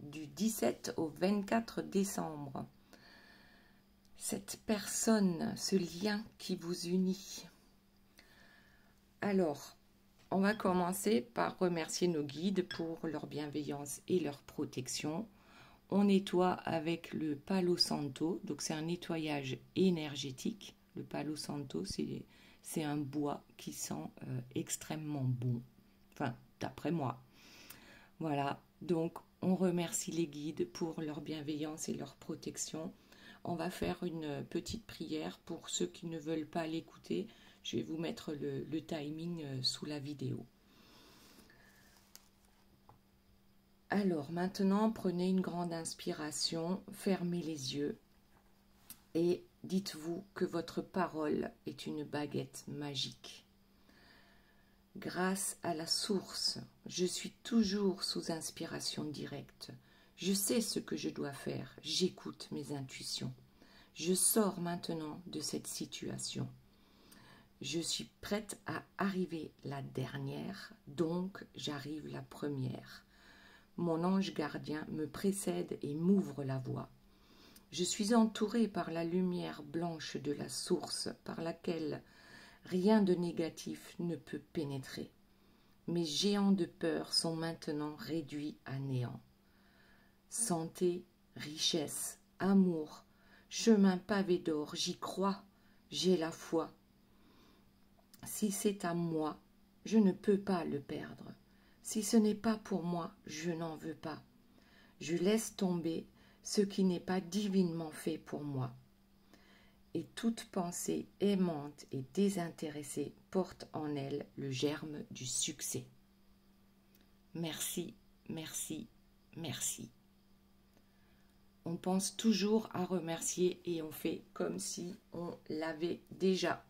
du 17 au 24 décembre. Cette personne, ce lien qui vous unit. Alors, on va commencer par remercier nos guides pour leur bienveillance et leur protection. On nettoie avec le Palo Santo, donc c'est un nettoyage énergétique. Le Palo Santo, c'est un bois qui sent extrêmement bon, enfin d'après moi. Voilà, donc on remercie les guides pour leur bienveillance et leur protection. On va faire une petite prière pour ceux qui ne veulent pas l'écouter. Je vais vous mettre le timing sous la vidéo. Alors maintenant, prenez une grande inspiration, fermez les yeux et dites-vous que votre parole est une baguette magique. Grâce à la source, je suis toujours sous inspiration directe. Je sais ce que je dois faire, j'écoute mes intuitions. Je sors maintenant de cette situation. Je suis prête à arriver la dernière, donc j'arrive la première. Mon ange gardien me précède et m'ouvre la voie. Je suis entourée par la lumière blanche de la source par laquelle rien de négatif ne peut pénétrer. Mes géants de peur sont maintenant réduits à néant. Santé, richesse, amour, chemin pavé d'or, j'y crois, j'ai la foi. Si c'est à moi, je ne peux pas le perdre. Si ce n'est pas pour moi, je n'en veux pas. Je laisse tomber ce qui n'est pas divinement fait pour moi. Et toute pensée aimante et désintéressée porte en elle le germe du succès. Merci, merci, merci. On pense toujours à remercier et on fait comme si on l'avait déjà.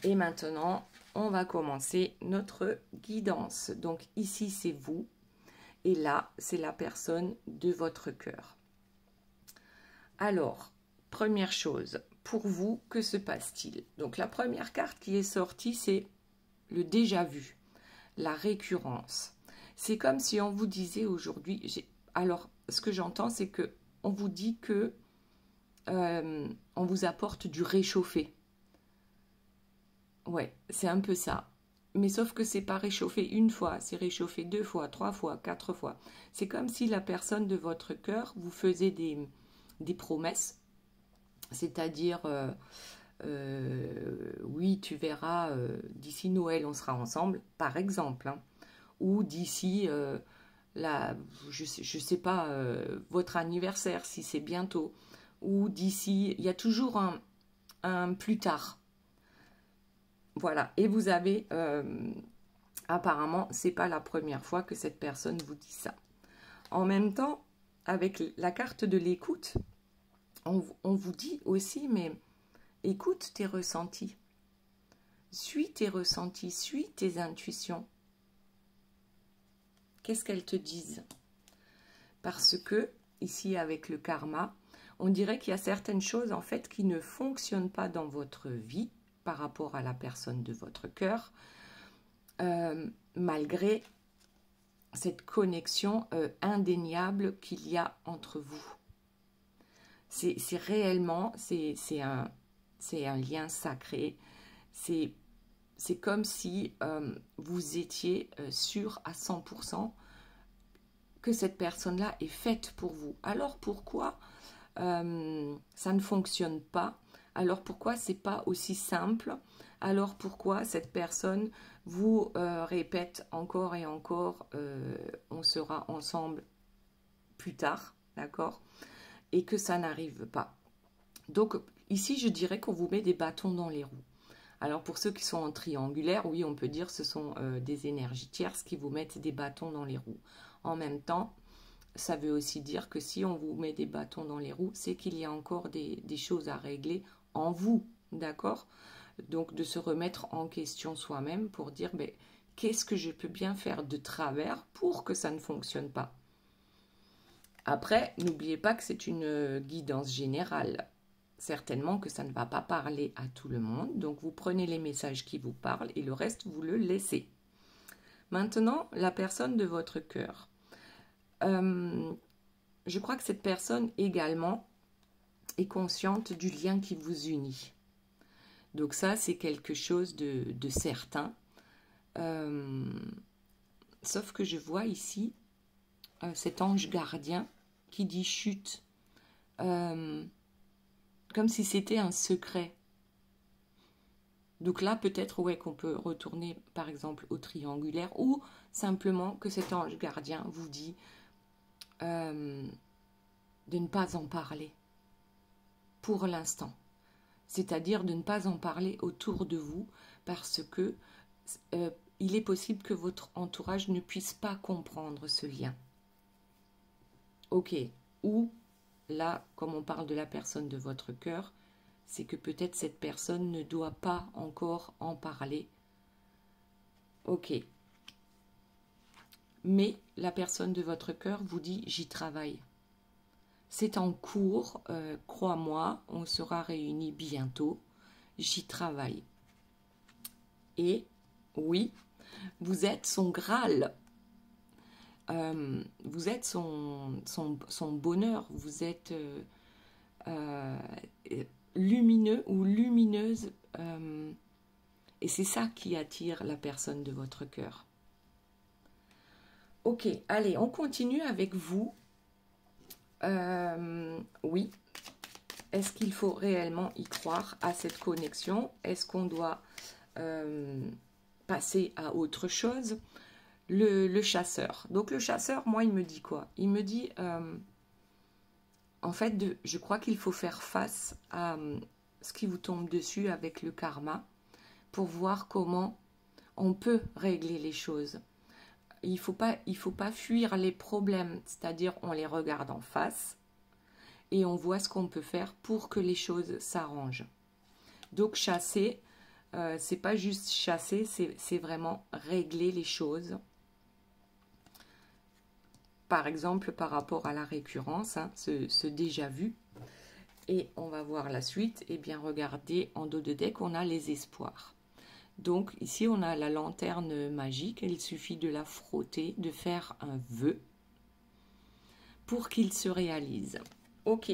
Et maintenant, on va commencer notre guidance. Donc ici, c'est vous. Et là, c'est la personne de votre cœur. Alors, première chose, pour vous, que se passe-t-il? Donc la première carte qui est sortie, c'est le déjà vu, la récurrence. C'est comme si on vous disait aujourd'hui... Alors, ce que j'entends, c'est que on vous dit que on vous apporte du réchauffé. Ouais, c'est un peu ça. Mais sauf que c'est pas réchauffé une fois, c'est réchauffé 2 fois, 3 fois, 4 fois. C'est comme si la personne de votre cœur vous faisait des promesses. C'est-à-dire, oui, tu verras, d'ici Noël, on sera ensemble, par exemple. Hein. Ou d'ici, je sais pas, votre anniversaire, si c'est bientôt. Ou d'ici, il y a toujours un plus tard. Voilà, et vous avez, apparemment, c'est pas la première fois que cette personne vous dit ça. En même temps, avec la carte de l'écoute, on vous dit aussi, mais écoute tes ressentis. Suis tes ressentis, suis tes intuitions. Qu'est-ce qu'elles te disent? Parce que, ici, avec le karma, on dirait qu'il y a certaines choses, en fait, qui ne fonctionnent pas dans votre vie, par rapport à la personne de votre cœur, malgré cette connexion indéniable qu'il y a entre vous. C'est réellement, c'est un lien sacré. C'est comme si vous étiez sûr à 100% que cette personne-là est faite pour vous. Alors pourquoi ça ne fonctionne pas? Alors pourquoi c'est pas aussi simple? Alors pourquoi cette personne vous répète encore et encore on sera ensemble plus tard, d'accord? Et que ça n'arrive pas. Donc ici je dirais qu'on vous met des bâtons dans les roues. Alors pour ceux qui sont en triangulaire, oui on peut dire que ce sont des énergies tierces qui vous mettent des bâtons dans les roues. En même temps, ça veut aussi dire que si on vous met des bâtons dans les roues, c'est qu'il y a encore des choses à régler en vous, d'accord? Donc de se remettre en question soi-même pour dire ben, qu'est-ce que je peux bien faire de travers pour que ça ne fonctionne pas? Après, n'oubliez pas que c'est une guidance générale. Certainement que ça ne va pas parler à tout le monde, donc vous prenez les messages qui vous parlent et le reste vous le laissez. Maintenant, la personne de votre cœur. Je crois que cette personne également est consciente du lien qui vous unit. Donc ça, c'est quelque chose de certain. Sauf que je vois ici cet ange gardien qui dit chut, comme si c'était un secret. Donc là, peut-être ouais, qu'on peut retourner par exemple au triangulaire, ou simplement que cet ange gardien vous dit de ne pas en parler pour l'instant. C'est-à-dire de ne pas en parler autour de vous parce que il est possible que votre entourage ne puisse pas comprendre ce lien. Ok, ou là, comme on parle de la personne de votre cœur, c'est que peut-être cette personne ne doit pas encore en parler. Ok. Mais la personne de votre cœur vous dit « j'y travaille ». C'est en cours, crois-moi, on sera réunis bientôt, j'y travaille. Et oui, vous êtes son Graal, vous êtes son bonheur, vous êtes lumineux ou lumineuse, et c'est ça qui attire la personne de votre cœur. Ok, allez, on continue avec vous. Oui. Est-ce qu'il faut réellement y croire à cette connexion? Est-ce qu'on doit passer à autre chose? Le chasseur. Donc le chasseur, moi, il me dit quoi? Il me dit, en fait, je crois qu'il faut faire face à ce qui vous tombe dessus avec le karma pour voir comment on peut régler les choses. Il ne faut pas fuir les problèmes, c'est-à-dire on les regarde en face et on voit ce qu'on peut faire pour que les choses s'arrangent. Donc chasser, c'est pas juste chasser, c'est vraiment régler les choses. Par exemple, par rapport à la récurrence, hein, ce déjà vu. Et on va voir la suite. Eh bien, regardez, en dos de deck, on a les espoirs. Donc, ici, on a la lanterne magique. Il suffit de la frotter, de faire un vœu pour qu'il se réalise. Ok.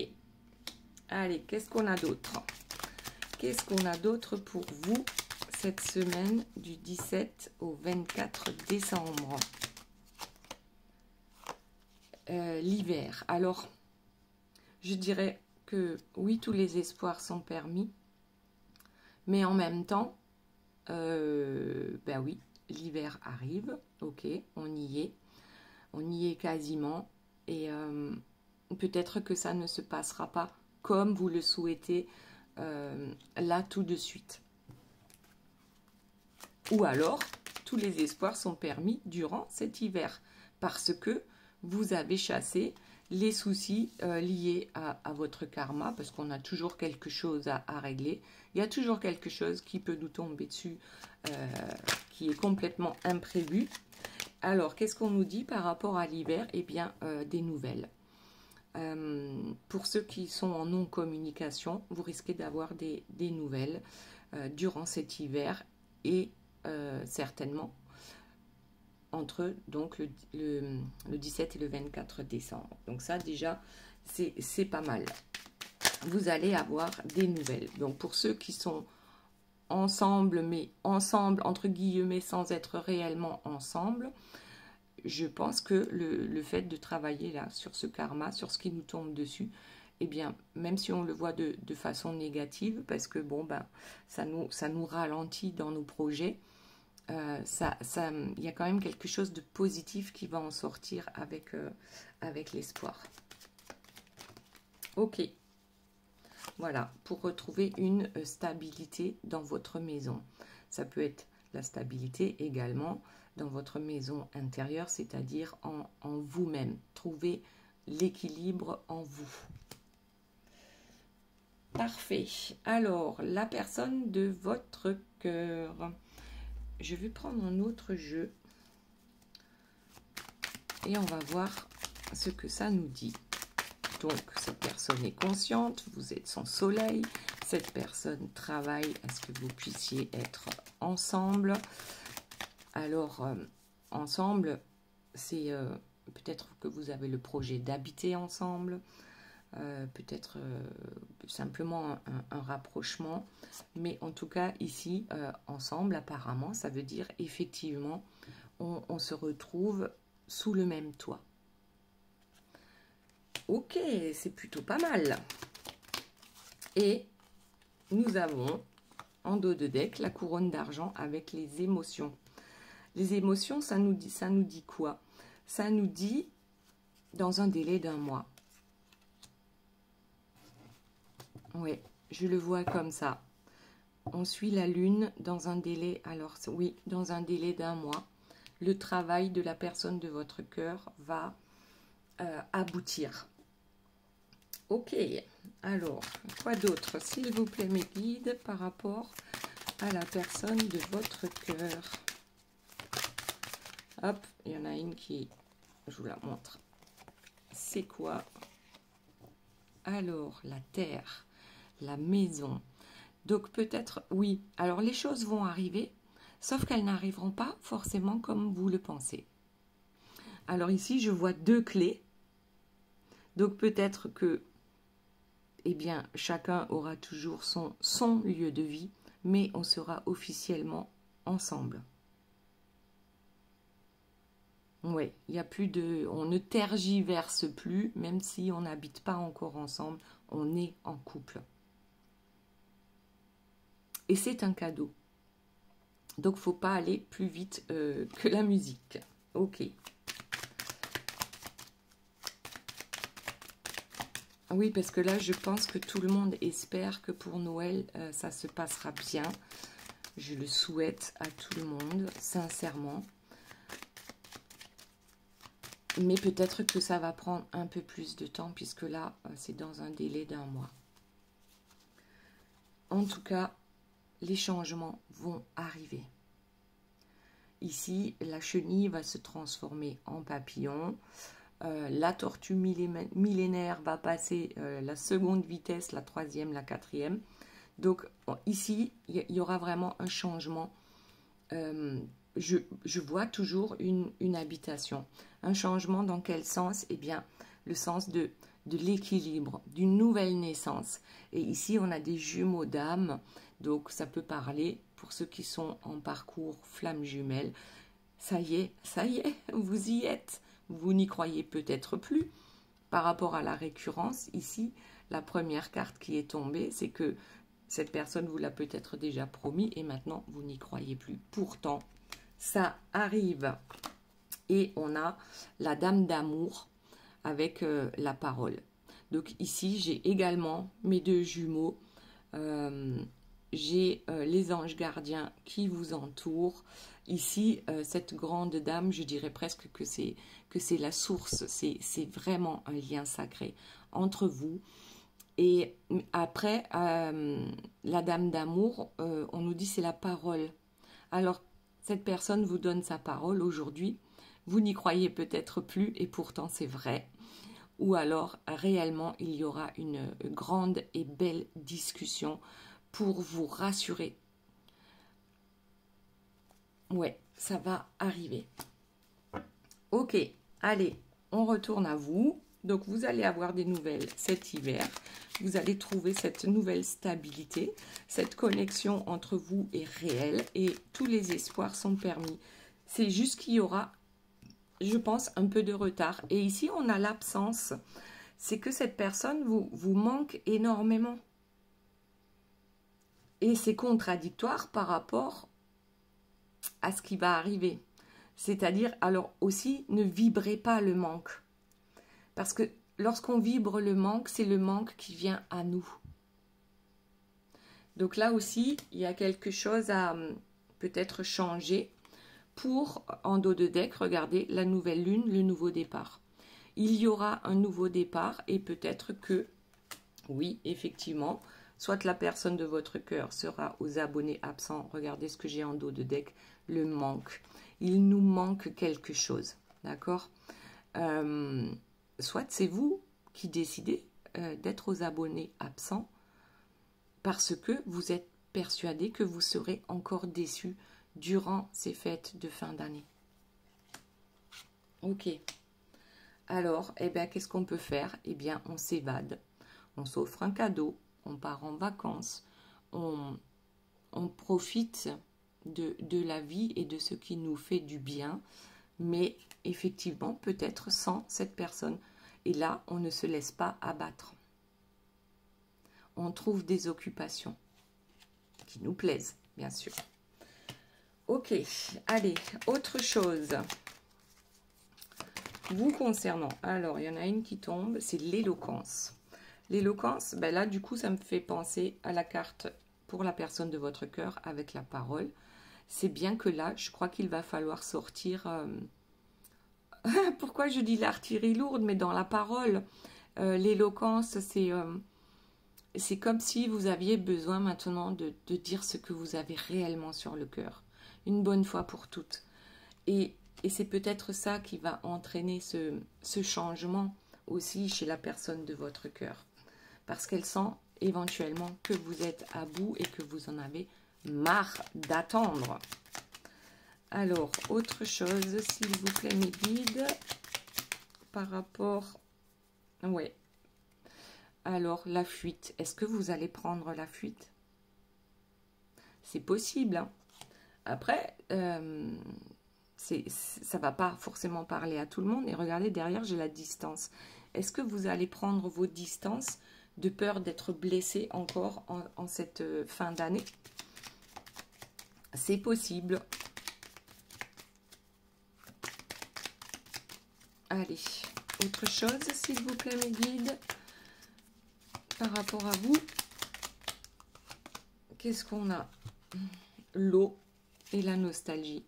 Allez, qu'est-ce qu'on a d'autre? Qu'est-ce qu'on a d'autre pour vous cette semaine du 17 au 24 décembre? L'hiver. Alors, je dirais que oui, tous les espoirs sont permis, mais en même temps, ben oui, l'hiver arrive, ok, on y est quasiment, et peut-être que ça ne se passera pas comme vous le souhaitez là tout de suite. Ou alors, tous les espoirs sont permis durant cet hiver, parce que vous avez chassé les soucis liés à votre karma, parce qu'on a toujours quelque chose à régler. Il y a toujours quelque chose qui peut nous tomber dessus, qui est complètement imprévu. Alors, qu'est-ce qu'on nous dit par rapport à l'hiver? Eh bien, des nouvelles. Pour ceux qui sont en non-communication, vous risquez d'avoir des nouvelles durant cet hiver et certainement entre donc le 17 et le 24 décembre. Donc ça déjà, c'est pas mal. Vous allez avoir des nouvelles. Donc pour ceux qui sont ensemble, mais ensemble entre guillemets sans être réellement ensemble, je pense que le fait de travailler là sur ce karma, sur ce qui nous tombe dessus, eh bien, même si on le voit de façon négative, parce que bon, ben, ça nous ralentit dans nos projets, y a quand même quelque chose de positif qui va en sortir avec l'espoir. Ok. Voilà, pour retrouver une stabilité dans votre maison. Ça peut être la stabilité également dans votre maison intérieure, c'est-à-dire en vous-même. Trouver l'équilibre en vous. Parfait. Alors, la personne de votre cœur. Je vais prendre un autre jeu et on va voir ce que ça nous dit. Donc, cette personne est consciente, vous êtes son soleil, cette personne travaille à ce que vous puissiez être ensemble. Alors, ensemble, c'est peut-être que vous avez le projet d'habiter ensemble, peut-être simplement un rapprochement, mais en tout cas ici, ensemble apparemment, ça veut dire effectivement, on se retrouve sous le même toit. Ok, c'est plutôt pas mal. Et nous avons en dos de deck la couronne d'argent avec les émotions. Les émotions, ça nous dit quoi? Ça nous dit dans un délai d'1 mois. Oui, je le vois comme ça. On suit la lune dans un délai, alors oui, dans un délai d'1 mois. Le travail de la personne de votre cœur va aboutir. Ok, alors, quoi d'autre, s'il vous plaît, mes guides, par rapport à la personne de votre cœur? Hop, il y en a une qui, je vous la montre. C'est quoi? Alors, la terre, la maison. Donc peut-être, oui, alors les choses vont arriver, sauf qu'elles n'arriveront pas forcément comme vous le pensez. Alors ici, je vois 2 clés. Donc peut-être que, eh bien, chacun aura toujours son lieu de vie, mais on sera officiellement ensemble. Oui, il y a plus de, on ne tergiverse plus, même si on n'habite pas encore ensemble, on est en couple. Et c'est un cadeau. Donc, faut pas aller plus vite que la musique. Ok. Oui, parce que là, je pense que tout le monde espère que pour Noël, ça se passera bien. Je le souhaite à tout le monde, sincèrement. Mais peut-être que ça va prendre un peu plus de temps, puisque là, c'est dans un délai d'1 mois. En tout cas, les changements vont arriver. Ici, la chenille va se transformer en papillon. La tortue millénaire va passer la seconde vitesse, la troisième, la quatrième. Donc ici, il y aura vraiment un changement. Je vois toujours une habitation. Un changement dans quel sens? Eh bien, le sens de l'équilibre, d'une nouvelle naissance. Et ici, on a des jumeaux d'âme. Donc, ça peut parler, pour ceux qui sont en parcours flamme jumelle, ça y est, vous y êtes. Vous n'y croyez peut-être plus. Par rapport à la récurrence, ici, la première carte qui est tombée, c'est que cette personne vous l'a peut-être déjà promis et maintenant, vous n'y croyez plus. Pourtant, ça arrive. Et on a la dame d'amour avec la parole. Donc ici, j'ai également mes 2 jumeaux. J'ai les anges gardiens qui vous entourent. Ici, cette grande dame, je dirais presque que c'est la source. C'est vraiment un lien sacré entre vous. Et après, la dame d'amour, on nous dit c'est la parole. Alors, cette personne vous donne sa parole aujourd'hui. Vous n'y croyez peut-être plus et pourtant c'est vrai. Ou alors, réellement, il y aura une grande et belle discussion pour vous rassurer. Ouais, ça va arriver. Ok, allez, on retourne à vous. Donc, vous allez avoir des nouvelles cet hiver. Vous allez trouver cette nouvelle stabilité. Cette connexion entre vous est réelle et tous les espoirs sont permis. C'est juste qu'il y aura, je pense, un peu de retard. Et ici, on a l'absence. C'est que cette personne vous manque énormément. Et c'est contradictoire par rapport à ce qui va arriver. C'est-à-dire, alors aussi, ne vibrez pas le manque. Parce que lorsqu'on vibre le manque, c'est le manque qui vient à nous. Donc là aussi, il y a quelque chose à peut-être changer pour, en dos de deck, regarder la nouvelle lune, le nouveau départ. Il y aura un nouveau départ et peut-être que, oui, effectivement, soit la personne de votre cœur sera aux abonnés absents. Regardez ce que j'ai en dos de deck, le manque. Il nous manque quelque chose, d'accord? Soit c'est vous qui décidez d'être aux abonnés absents parce que vous êtes persuadé que vous serez encore déçus durant ces fêtes de fin d'année. Ok. Alors, eh bien, qu'est-ce qu'on peut faire? Eh bien, on s'évade, on s'offre un cadeau, on part en vacances, on profite de la vie et de ce qui nous fait du bien, mais effectivement, peut-être sans cette personne. Et là, on ne se laisse pas abattre. On trouve des occupations qui nous plaisent, bien sûr. Ok, allez, autre chose. Vous concernant, alors il y en a une qui tombe, c'est l'éloquence. L'éloquence, ben là du coup ça me fait penser à la carte pour la personne de votre cœur avec la parole. C'est bien que là, je crois qu'il va falloir sortir... Pourquoi je dis l'artillerie lourde, mais dans la parole, l'éloquence, c'est comme si vous aviez besoin maintenant de dire ce que vous avez réellement sur le cœur. Une bonne fois pour toutes. Et c'est peut-être ça qui va entraîner ce changement aussi chez la personne de votre cœur. Parce qu'elle sent éventuellement que vous êtes à bout et que vous en avez marre d'attendre. Alors, autre chose, s'il vous plaît, mes guides, par rapport... Ouais. Alors, la fuite. Est-ce que vous allez prendre la fuite? C'est possible, hein. Après, ça ne va pas forcément parler à tout le monde. Et regardez, derrière, j'ai la distance. Est-ce que vous allez prendre vos distances de peur d'être blessé encore en cette fin d'année? C'est possible. Allez, autre chose, s'il vous plaît, mes guides, par rapport à vous. Qu'est-ce qu'on a? L'eau et la nostalgie.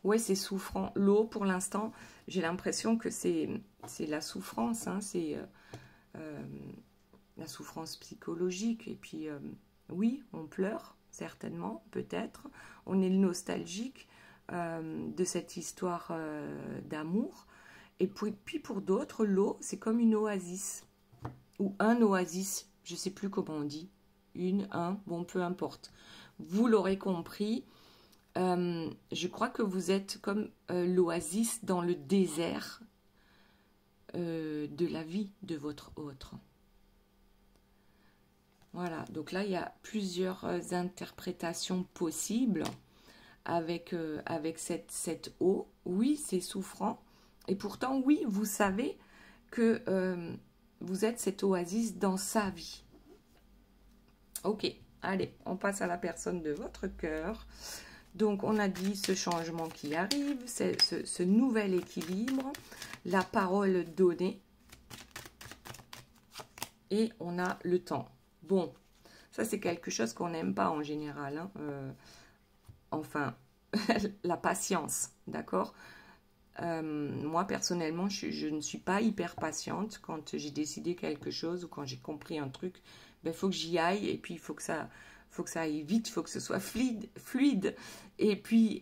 Ouais, c'est souffrant. L'eau, pour l'instant, j'ai l'impression que c'est la souffrance, hein, c'est la souffrance psychologique. Et puis, oui, on pleure, certainement, peut-être. On est nostalgique de cette histoire d'amour. Et puis pour d'autres, l'eau, c'est comme une oasis. Ou un oasis, je ne sais plus comment on dit. Un, bon, peu importe. Vous l'aurez compris, je crois que vous êtes comme l'oasis dans le désert de la vie de votre autre. Voilà, donc là, il y a plusieurs interprétations possibles avec cette eau. Oui, c'est souffrant. Et pourtant, oui, vous savez que vous êtes cette oasis dans sa vie. Ok, allez, on passe à la personne de votre cœur. Donc, on a dit ce changement qui arrive, ce nouvel équilibre, la parole donnée. Et on a le temps. Bon, ça c'est quelque chose qu'on n'aime pas en général. Hein. Enfin, la patience, d'accord? Moi, personnellement, je ne suis pas hyper patiente. Quand j'ai décidé quelque chose ou quand j'ai compris un truc, ben, faut que j'y aille et puis il faut que ça aille vite, il faut que ce soit fluide. Et puis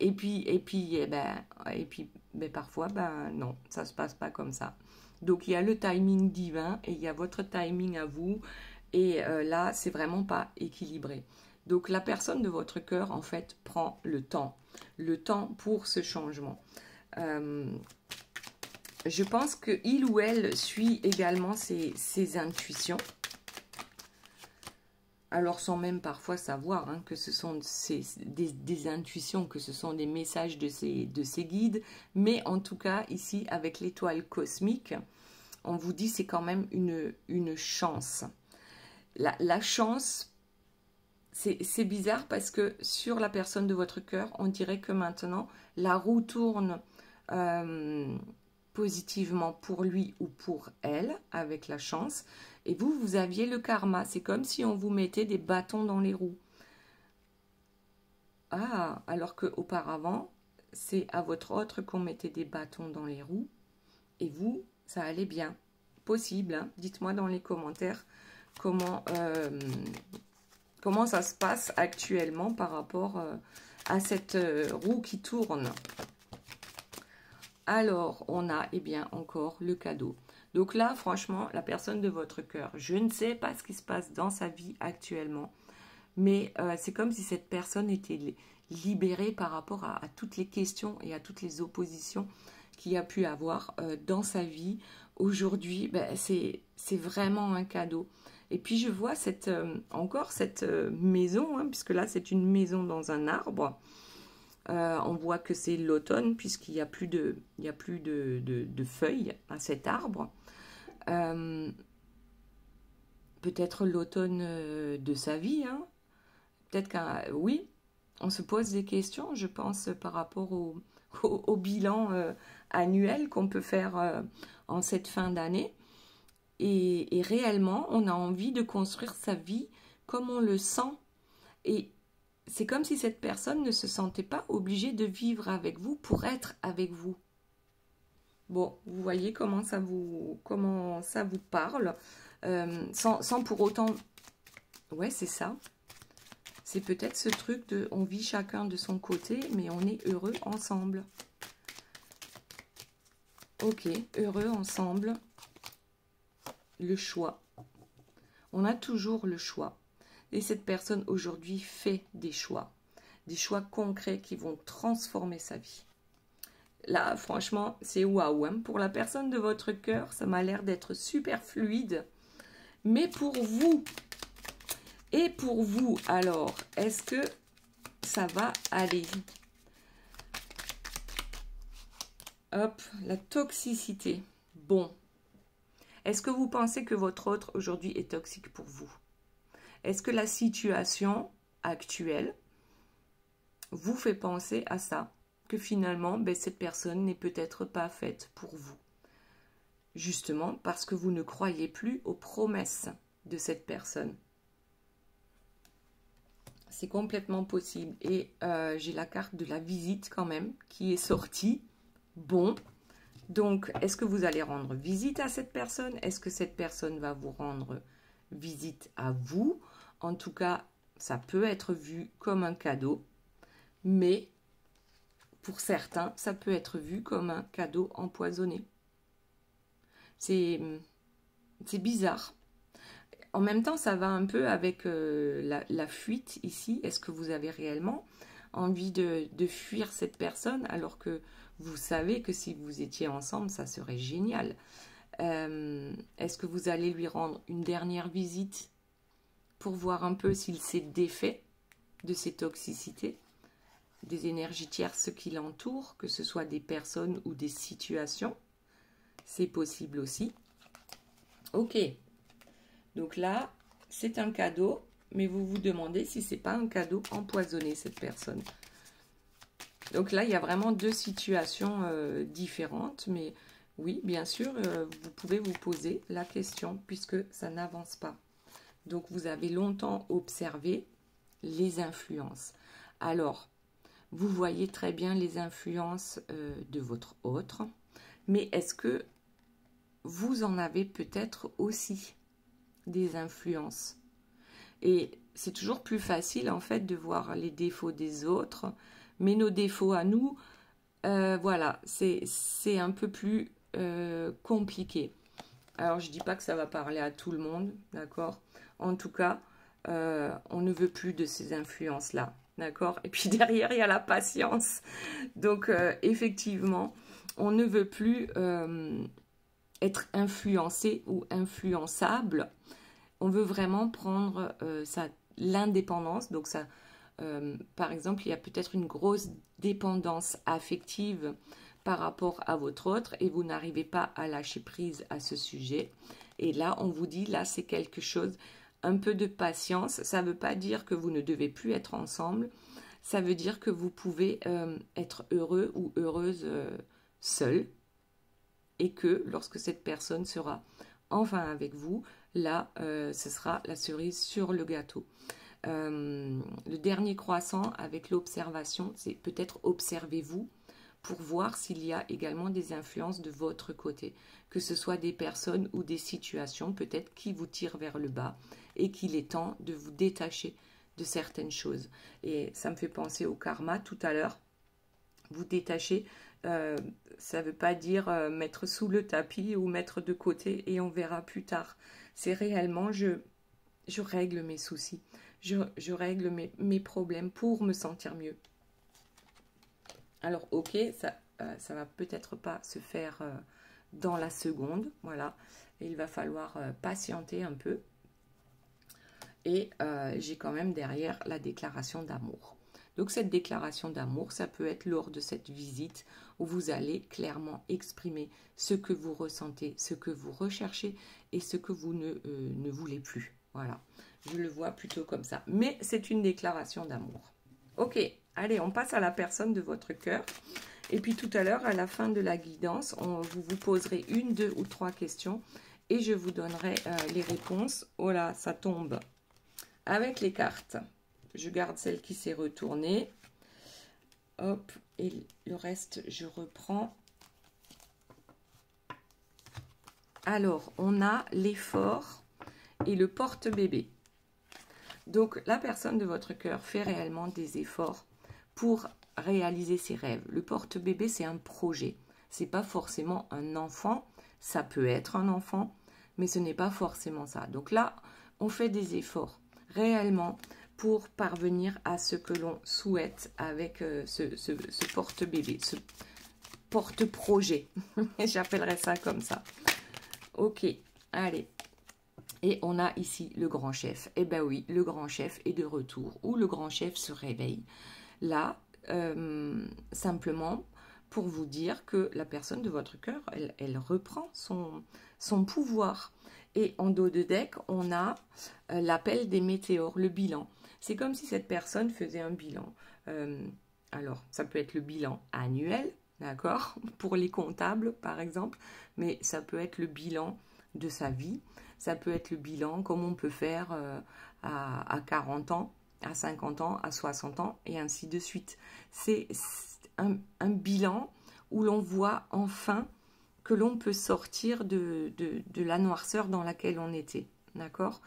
parfois, ben non, ça ne se passe pas comme ça. Donc, il y a le timing divin et il y a votre timing à vous. Et là, c'est vraiment pas équilibré. Donc, la personne de votre cœur, en fait, prend le temps pour ce changement. Je pense qu'il ou elle suit également ses intuitions. Alors sans même parfois savoir hein, que ce sont des intuitions, que ce sont des messages de ses guides. Mais en tout cas, ici, avec l'étoile cosmique, on vous dit c'est quand même une chance. La chance, c'est bizarre parce que sur la personne de votre cœur, on dirait que maintenant, la roue tourne positivement pour lui ou pour elle, avec la chance. Et vous aviez le karma. C'est comme si on vous mettait des bâtons dans les roues. Ah, alors qu'auparavant, c'est à votre autre qu'on mettait des bâtons dans les roues. Et vous, ça allait bien. Possible, hein? Dites-moi dans les commentaires comment ça se passe actuellement par rapport à cette roue qui tourne. Alors, on a, eh bien, encore le cadeau. Donc là, franchement, la personne de votre cœur, je ne sais pas ce qui se passe dans sa vie actuellement, mais c'est comme si cette personne était libérée par rapport à toutes les questions et à toutes les oppositions qu'il y a pu avoir dans sa vie aujourd'hui, ben, c'est vraiment un cadeau. Et puis je vois encore cette maison, hein, puisque là c'est une maison dans un arbre. On voit que c'est l'automne puisqu'il n'y a plus de feuilles à cet arbre. Peut-être l'automne de sa vie, hein. Peut-être oui, on se pose des questions, je pense, par rapport au bilan annuel qu'on peut faire en cette fin d'année. Et réellement, on a envie de construire sa vie comme on le sent. Et c'est comme si cette personne ne se sentait pas obligée de vivre avec vous pour être avec vous. Bon, vous voyez comment ça vous parle, sans pour autant... Ouais, c'est ça. C'est peut-être ce truc de on vit chacun de son côté, mais on est heureux ensemble. Ok, heureux ensemble. Le choix. On a toujours le choix. Et cette personne aujourd'hui fait des choix concrets qui vont transformer sa vie. Là, franchement, c'est waouh. Hein. Pour la personne de votre cœur, ça m'a l'air d'être super fluide. Mais pour vous, et pour vous, alors, est-ce que ça va aller? Hop, la toxicité. Bon. Est-ce que vous pensez que votre autre aujourd'hui est toxique pour vous? Est-ce que la situation actuelle vous fait penser à ça? Que finalement, ben, cette personne n'est peut-être pas faite pour vous. Justement parce que vous ne croyez plus aux promesses de cette personne. C'est complètement possible. Et j'ai la carte de la visite quand même qui est sortie. Bon. Donc, est-ce que vous allez rendre visite à cette personne? Est-ce que cette personne va vous rendre visite à vous? En tout cas, ça peut être vu comme un cadeau. Mais pour certains, ça peut être vu comme un cadeau empoisonné. C'est bizarre. En même temps, ça va un peu avec la fuite ici. Est-ce que vous avez réellement envie de fuir cette personne alors que vous savez que si vous étiez ensemble, ça serait génial? Est-ce que vous allez lui rendre une dernière visite pour voir un peu s'il s'est défait de ses toxicités, des énergies tierces qui l'entourent, que ce soit des personnes ou des situations? C'est possible aussi. Ok. Donc là, c'est un cadeau, mais vous vous demandez si c'est pas un cadeau empoisonné, cette personne. Donc là, il y a vraiment deux situations différentes, mais oui, bien sûr, vous pouvez vous poser la question puisque ça n'avance pas. Donc, vous avez longtemps observé les influences. Alors, vous voyez très bien les influences de votre autre, mais est-ce que vous en avez peut-être aussi des influences? Et c'est toujours plus facile en fait de voir les défauts des autres, mais nos défauts à nous, voilà, c'est un peu plus compliqué. Alors je dis pas que ça va parler à tout le monde, d'accord? En tout cas, on ne veut plus de ces influences-là, d'accord? Et puis derrière, il y a la patience. Donc effectivement, on ne veut plus être influencé ou influençable. On veut vraiment prendre l'indépendance. Donc ça, par exemple, il y a peut-être une grosse dépendance affective par rapport à votre autre et vous n'arrivez pas à lâcher prise à ce sujet. Et là, on vous dit, là, c'est quelque chose, un peu de patience. Ça ne veut pas dire que vous ne devez plus être ensemble. Ça veut dire que vous pouvez être heureux ou heureuse seul. Et que lorsque cette personne sera enfin avec vous, là, ce sera la cerise sur le gâteau. Le dernier croissant avec l'observation, c'est peut-être observez-vous pour voir s'il y a également des influences de votre côté, que ce soit des personnes ou des situations peut-être qui vous tirent vers le bas et qu'il est temps de vous détacher de certaines choses. Et ça me fait penser au karma tout à l'heure. Vous détacher, ça ne veut pas dire mettre sous le tapis ou mettre de côté et on verra plus tard. C'est réellement, je règle mes soucis, je règle mes problèmes pour me sentir mieux. Alors ok, ça va peut-être pas se faire dans la seconde. Voilà, et il va falloir patienter un peu. Et j'ai quand même derrière la déclaration d'amour. Donc cette déclaration d'amour, ça peut être lors de cette visite où vous allez clairement exprimer ce que vous ressentez, ce que vous recherchez et ce que vous ne voulez plus. Voilà, je le vois plutôt comme ça. Mais c'est une déclaration d'amour. Ok, allez, on passe à la personne de votre cœur. Et puis tout à l'heure, à la fin de la guidance, vous vous poserez 1, 2 ou 3 questions et je vous donnerai les réponses. Oh là, ça tombe avec les cartes. Je garde celle qui s'est retournée. Hop, et le reste, je reprends. Alors, on a l'effort et le porte-bébé. Donc, la personne de votre cœur fait réellement des efforts pour réaliser ses rêves. Le porte-bébé, c'est un projet. C'est pas forcément un enfant. Ça peut être un enfant, mais ce n'est pas forcément ça. Donc là, on fait des efforts réellement pour parvenir à ce que l'on souhaite avec ce porte-bébé, ce porte-projet. J'appellerais ça comme ça. Ok, allez. Et on a ici le grand chef. Eh bien oui, le grand chef est de retour, ou le grand chef se réveille. Là, simplement pour vous dire que la personne de votre cœur, elle reprend son pouvoir. Et en dos de deck, on a l'appel des météores, le bilan. C'est comme si cette personne faisait un bilan. Alors, ça peut être le bilan annuel, d'accord, pour les comptables, par exemple, mais ça peut être le bilan de sa vie. Ça peut être le bilan comme on peut faire à 40 ans, à 50 ans, à 60 ans, et ainsi de suite. C'est un bilan où l'on voit enfin que l'on peut sortir de la noirceur dans laquelle on était. D'accord?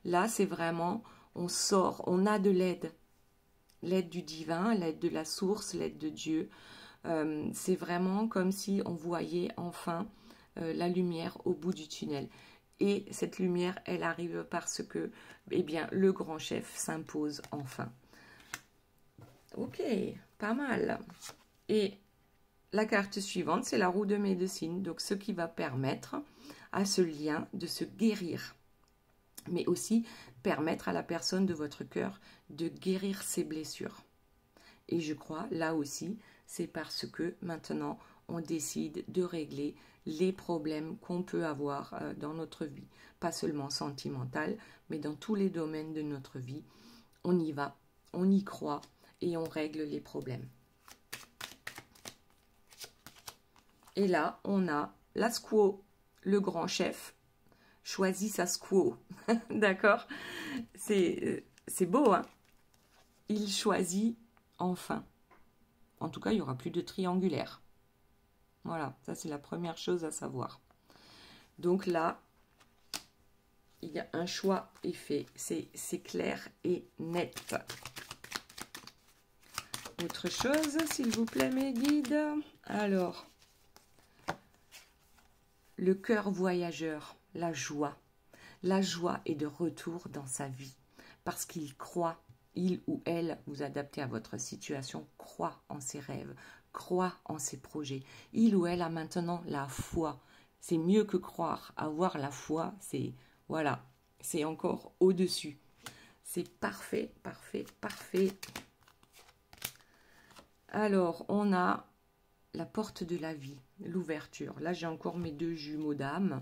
Là, c'est vraiment, on sort, on a de l'aide. L'aide du divin, l'aide de la source, l'aide de Dieu. C'est vraiment comme si on voyait enfin la lumière au bout du tunnel. Et cette lumière, elle arrive parce que, eh bien, le grand chef s'impose enfin. Ok, pas mal. Et la carte suivante, c'est la roue de médecine. Donc, ce qui va permettre à ce lien de se guérir. Mais aussi permettre à la personne de votre cœur de guérir ses blessures. Et je crois, là aussi, c'est parce que maintenant, on décide de régler les problèmes qu'on peut avoir dans notre vie. Pas seulement sentimentale, mais dans tous les domaines de notre vie. On y va, on y croit et on règle les problèmes. Et là, on a la squaw, le grand chef, choisit sa squaw. D'accord? C'est beau, hein? Il choisit enfin. En tout cas, il n'y aura plus de triangulaire. Voilà, ça c'est la première chose à savoir. Donc là, il y a un choix est fait. C'est clair et net. Autre chose, s'il vous plaît, mes guides. Alors, le cœur voyageur, la joie. La joie est de retour dans sa vie parce qu'il croit. Il ou elle, vous adaptez à votre situation, croit en ses rêves, croit en ses projets. Il ou elle a maintenant la foi. C'est mieux que croire. Avoir la foi, c'est voilà, c'est encore au-dessus. C'est parfait, parfait, parfait. Alors, on a la porte de la vie, l'ouverture. Là, j'ai encore mes deux jumeaux d'âme.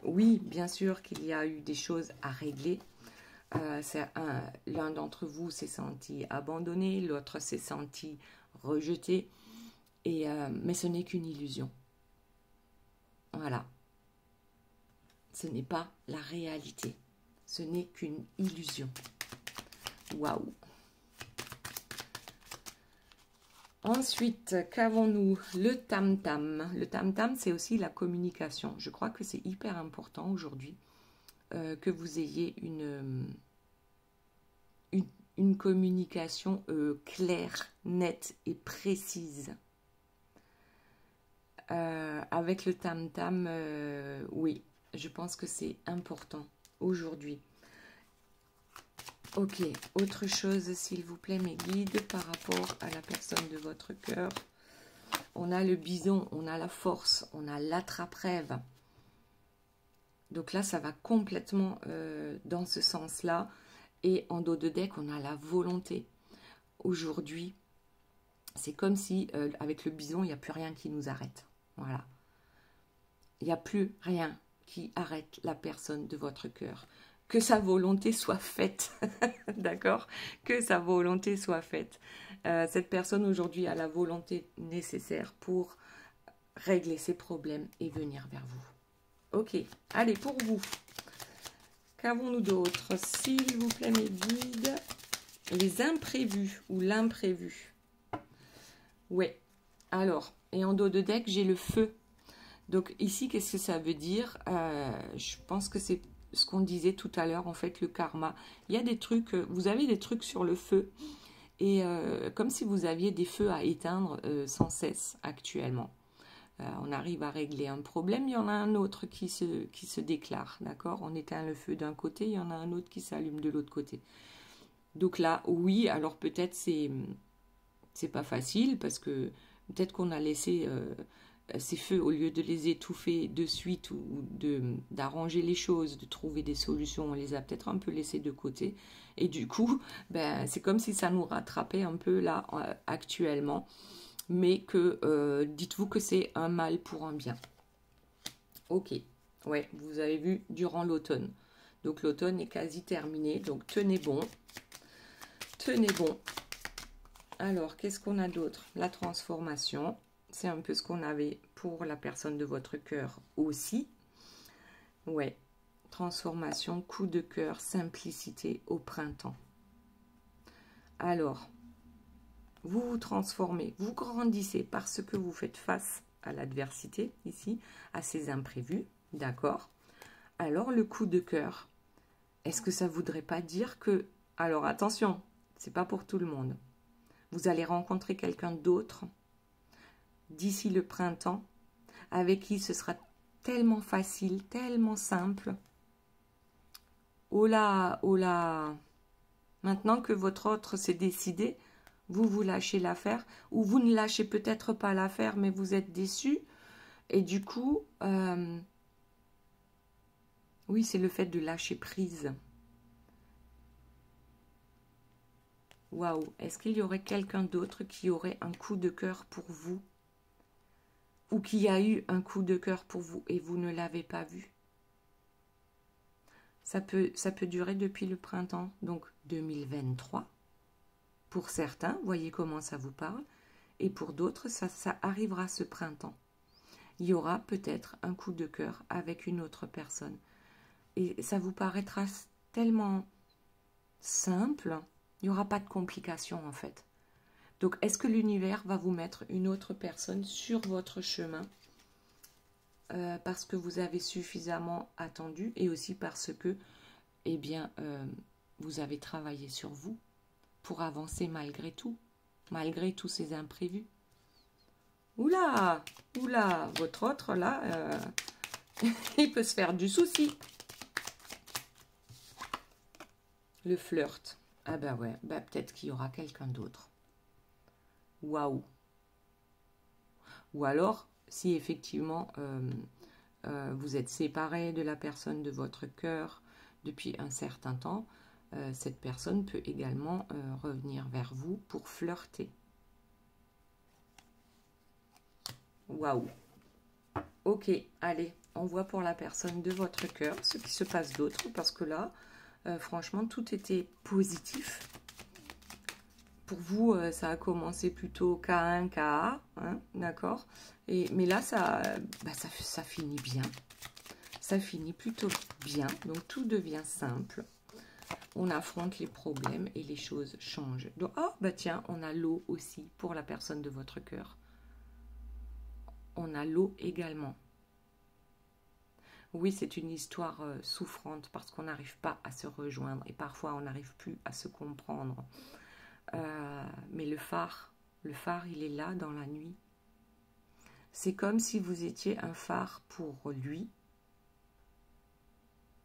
Oui, bien sûr qu'il y a eu des choses à régler. L'un d'entre vous s'est senti abandonné, l'autre s'est senti rejeté, mais ce n'est qu'une illusion. Voilà. Ce n'est pas la réalité. Ce n'est qu'une illusion. Waouh! Ensuite, qu'avons-nous? Le tam-tam. Le tam-tam, c'est aussi la communication. Je crois que c'est hyper important aujourd'hui que vous ayez une communication claire, nette et précise. Avec le tam-tam, oui, je pense que c'est important aujourd'hui. Ok, autre chose, s'il vous plaît, mes guides, par rapport à la personne de votre cœur. On a le bison, on a la force, on a l'attrape-rêve. Donc là, ça va complètement dans ce sens-là. Et en dos de deck, on a la volonté. Aujourd'hui, c'est comme si, avec le bison, il n'y a plus rien qui nous arrête. Voilà. Il n'y a plus rien qui arrête la personne de votre cœur. Que sa volonté soit faite. D'accord? Que sa volonté soit faite. Cette personne aujourd'hui a la volonté nécessaire pour régler ses problèmes et venir vers vous. Ok, allez, pour vous. Qu'avons-nous d'autre? S'il vous plaît, mes guides. Les imprévus ou l'imprévu. Ouais. Alors, et en dos de deck, j'ai le feu. Donc ici, qu'est-ce que ça veut dire? Je pense que c'est ce qu'on disait tout à l'heure, en fait, le karma. Il y a des trucs, vous avez des trucs sur le feu. Et comme si vous aviez des feux à éteindre sans cesse actuellement. On arrive à régler un problème, il y en a un autre qui se déclare, d'accord? On éteint le feu d'un côté, il y en a un autre qui s'allume de l'autre côté. Donc là, oui, alors peut-être c'est pas facile, parce que peut-être qu'on a laissé ces feux, au lieu de les étouffer de suite ou d'arranger les choses, de trouver des solutions, on les a peut-être un peu laissés de côté. Et du coup, ben, c'est comme si ça nous rattrapait un peu là, actuellement. Mais que dites-vous que c'est un mal pour un bien. Ok, ouais, vous avez vu durant l'automne. Donc l'automne est quasi terminé, donc tenez bon. Tenez bon. Alors, qu'est-ce qu'on a d'autre? La transformation, c'est un peu ce qu'on avait pour la personne de votre cœur aussi. Ouais, transformation, coup de cœur, simplicité au printemps. Alors, vous vous transformez, vous grandissez parce que vous faites face à l'adversité, ici, à ces imprévus, d'accord? Alors, le coup de cœur, est-ce que ça ne voudrait pas dire que... Alors, attention, c'est pas pour tout le monde. Vous allez rencontrer quelqu'un d'autre d'ici le printemps, avec qui ce sera tellement facile, tellement simple. Oh là, oh là! Maintenant que votre autre s'est décidé, vous lâchez l'affaire, ou vous ne lâchez peut-être pas l'affaire, mais vous êtes déçu. Et du coup, oui, c'est le fait de lâcher prise. Waouh, est-ce qu'il y aurait quelqu'un d'autre qui aurait un coup de cœur pour vous? Ou qui a eu un coup de cœur pour vous et vous ne l'avez pas vu? Ça peut durer depuis le printemps, donc 2023. Pour certains, voyez comment ça vous parle. Et pour d'autres, ça arrivera ce printemps. Il y aura peut-être un coup de cœur avec une autre personne. Et ça vous paraîtra tellement simple, il n'y aura pas de complications en fait. Donc, est-ce que l'univers va vous mettre une autre personne sur votre chemin parce que vous avez suffisamment attendu et aussi parce que, eh bien, vous avez travaillé sur vous pour avancer malgré tout, malgré tous ces imprévus. Oula, oula, votre autre là, il peut se faire du souci. Le flirt. Ah bah ouais, bah peut-être qu'il y aura quelqu'un d'autre. Waouh. Ou alors, si effectivement vous êtes séparé de la personne de votre cœur depuis un certain temps, cette personne peut également revenir vers vous pour flirter. Waouh. Ok, allez, on voit pour la personne de votre cœur ce qui se passe d'autre, parce que là, franchement, tout était positif. Pour vous, ça a commencé plutôt K1, KA, hein, d'accord? Mais là, ça finit bien. Ça finit plutôt bien, donc tout devient simple. On affronte les problèmes et les choses changent. Donc, oh, bah tiens, on a l'eau aussi pour la personne de votre cœur. On a l'eau également. Oui, c'est une histoire souffrante parce qu'on n'arrive pas à se rejoindre et parfois on n'arrive plus à se comprendre. Mais le phare, il est là dans la nuit. C'est comme si vous étiez un phare pour lui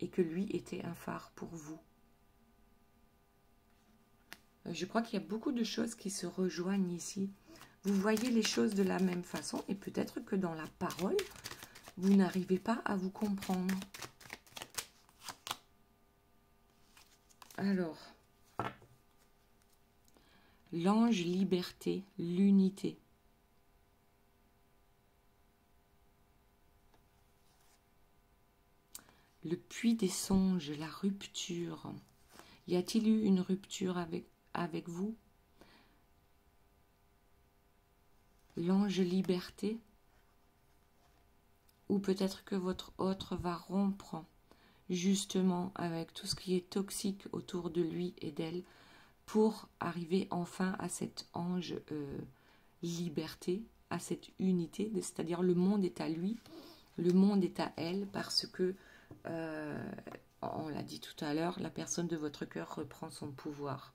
et que lui était un phare pour vous. Je crois qu'il y a beaucoup de choses qui se rejoignent ici. vous voyez les choses de la même façon et peut-être que dans la parole, vous n'arrivez pas à vous comprendre. Alors, l'ange liberté, l'unité. Le puits des songes, la rupture. Y a-t-il eu une rupture avec vous? L'ange liberté? Ou peut-être que votre autre va rompre justement avec tout ce qui est toxique autour de lui et d'elle pour arriver enfin à cet ange liberté, à cette unité, c'est-à-dire le monde est à lui, le monde est à elle parce que, on l'a dit tout à l'heure, la personne de votre cœur reprend son pouvoir.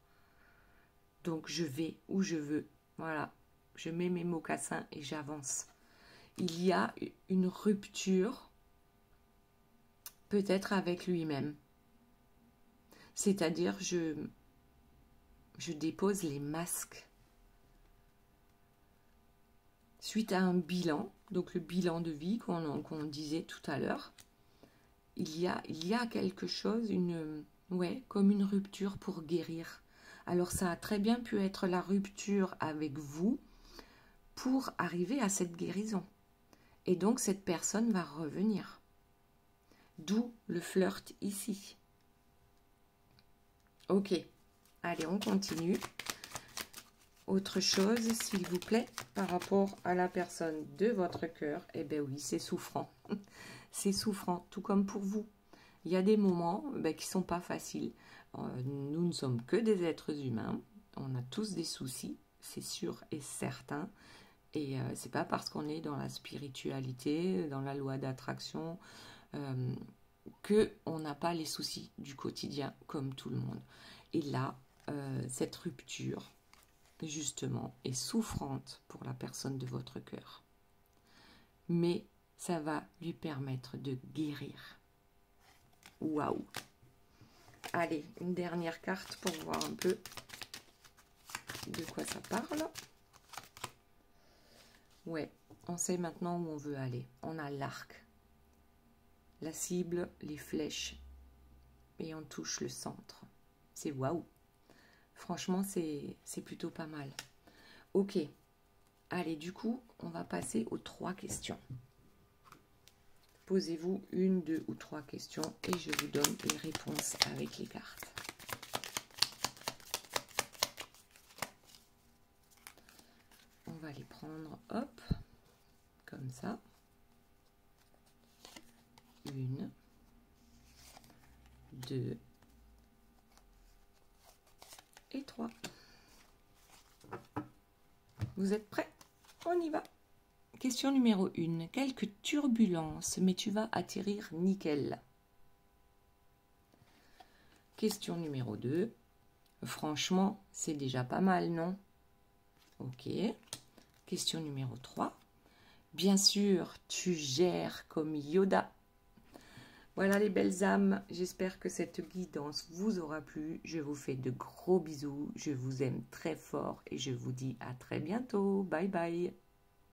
Donc je vais où je veux, voilà, je mets mes mocassins et j'avance. Il y a une rupture peut-être avec lui-même. C'est-à-dire, je dépose les masques. Suite à un bilan, donc le bilan de vie qu'on disait tout à l'heure, il y a quelque chose, comme une rupture pour guérir. Alors ça a très bien pu être la rupture avec vous pour arriver à cette guérison. Et donc cette personne va revenir. D'où le flirt ici. Ok, allez, on continue. Autre chose, s'il vous plaît, par rapport à la personne de votre cœur, eh bien oui, c'est souffrant. C'est souffrant, tout comme pour vous. Il y a des moments qui ne sont pas faciles. Nous ne sommes que des êtres humains. On a tous des soucis, c'est sûr et certain. Et c'est pas parce qu'on est dans la spiritualité, dans la loi d'attraction, qu'on n'a pas les soucis du quotidien comme tout le monde. Et là, cette rupture, justement, est souffrante pour la personne de votre cœur. Mais ça va lui permettre de guérir. Waouh! Allez, une dernière carte pour voir un peu de quoi ça parle. Ouais, on sait maintenant où on veut aller. On a l'arc, la cible, les flèches, et on touche le centre. C'est waouh! Franchement, c'est plutôt pas mal. Ok, allez, du coup, on va passer aux 3 questions. Posez-vous 1, 2 ou 3 questions et je vous donne les réponses avec les cartes. On va les prendre, hop, comme ça. 1, 2 et 3. Vous êtes prêts? On y va. Question numéro 1. Quelques turbulences, mais tu vas atterrir nickel. Question numéro 2. Franchement, c'est déjà pas mal, non? Ok. Question numéro 3. Bien sûr, tu gères comme Yoda. Voilà les belles âmes, j'espère que cette guidance vous aura plu. Je vous fais de gros bisous, je vous aime très fort et je vous dis à très bientôt. Bye bye.